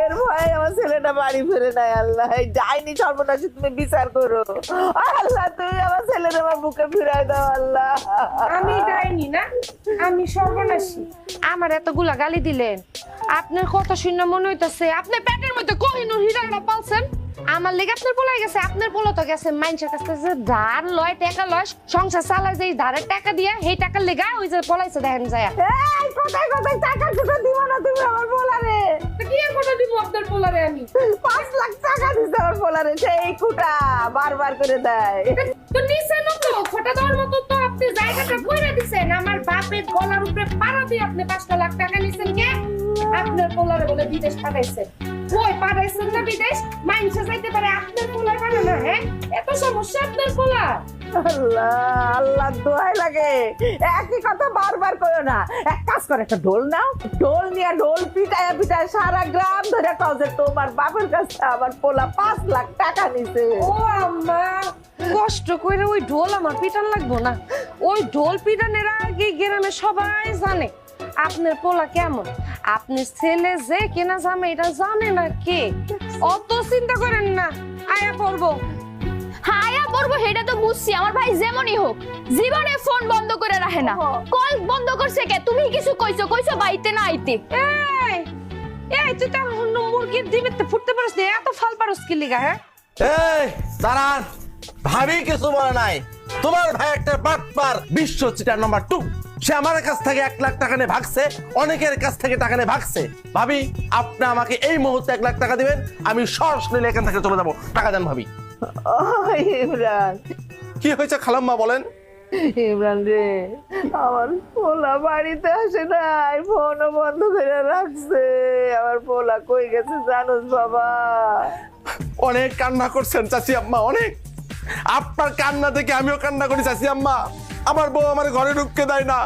এর ভয়ে আমার ছেলেটা বাড়ি ফিরে নাই। আল্লাহ, এই ডাইনি সর্বনাশী তুমি বিচার করো। আল্লাহ, তুমি আমার ছেলের আমার বুকে ফিরাই দাও। আল্লাহ, আমি ডাইনি না, আমি সর্বনাশী। আমার এতগুলা গালি দিলেন, আপনার কথা শুনে মনে হইতেছে আপনার পেটের মধ্যে কোহিনূর হীরাটা পালছেন। আমার লেগে আপনার পোলাই গেছে, আপনার পোলা তো গেছে মানুষের কাছ থেকে ধার লয়, টাকা লয়, সংসার চালায়, যে ধারের টাকা দিয়ে সেই টাকার লেগা ওই যে পলাইছে দেখেন যায়। এই কোথায় কোথায় টাকা টুকু দিব না তুমি আমার পোলারে? কি আর কথা দিব আপনার পোলারে আমি? 5 লাখ টাকা দিছে আমার পোলারে, সেই কুটা বারবার করে দেয়। তো নিছেন তো খোটা দেওয়ার মতো তো আপনি জায়গাটা কইরা দিছেন। আমার বাপের গলার উপরে পাড়া দিয়ে আপনি 5 লাখ টাকা নিছেন কে? আপনার পোলারে বলে বিদেশ পাঠাইছেন। ওই পাঠাইছেন না বিদেশ? মাইনসে যাইতে পারে আপনার পোলার পারে না? হ্যাঁ, এত সমস্যা আপনার পোলা? আল্লাহ, আল্লাহ দোয়াই লাগে, একই কথা বারবার করো না। এক কাজ করে, একটা ঢোল নাও, ঢোল নিয়ে ঢোল পিটায় পিটায় সারা গ্রাম ধরে কও যে তোমার বাপের কাছে আমার পোলা 5 লাখ টাকা নিছে। ও আম্মা, কষ্ট কইরা ওই ঢোল আমার পিটান লাগবো না। ওই ঢোল পিটানের আগে গ্রামে সবাই জানে আপনার পোলা কেমন। আপনার ছেলে যে কেনা জামে এটা জানে না কে। অত চিন্তা করেন না, আয়া পড়বো। হায়া পড়বো সেটা তো বুঝছি, আমার ভাই যেমনই হোক জীবনে ফোন বন্ধ করে রাখে না। কল বন্ধ করছে কে? তুমি কিছু কইছো বাইতে না আইতে। এই এই তুই তো মুরগির ডিমেতে ফুটতে পারিস না, এত ফাল পারস কি লিগা? হ্যাঁ, এই দাঁড়ান, ভাবি কিছু বলে নাই। তোমার ভাই একটা বাটপার, বিশ্ব চিটার নাম্বার 2। সে আমার কাছ থেকে 1 লাখ টাকা নিয়ে ভাগছে, অনেকের কাছ থেকে টাকা নিয়ে ভাগছে। ভাবি, আপনি আমাকে এই মুহূর্তে 1 লাখ টাকা দিবেন, আমি সরাসরি এখান থেকে চলে যাবো। টাকা দেন ভাবি। ও ইমরান, কি হয়েছে খালাম্মা বলেন? ইমরান রে, আমার পোলা বাড়িতে আসে নাই, ফোনও বন্ধ করে রাখছে। আমার পোলা কই গেছে জানোস বাবা? অনেক কান্না করছেন চাচি আম্মা, অনেক। আপনার কান্না দেখে আমিও কান্না করি চাচি আম্মা। আমার বউ আমার ঘরে ঢুকতে দেয় না।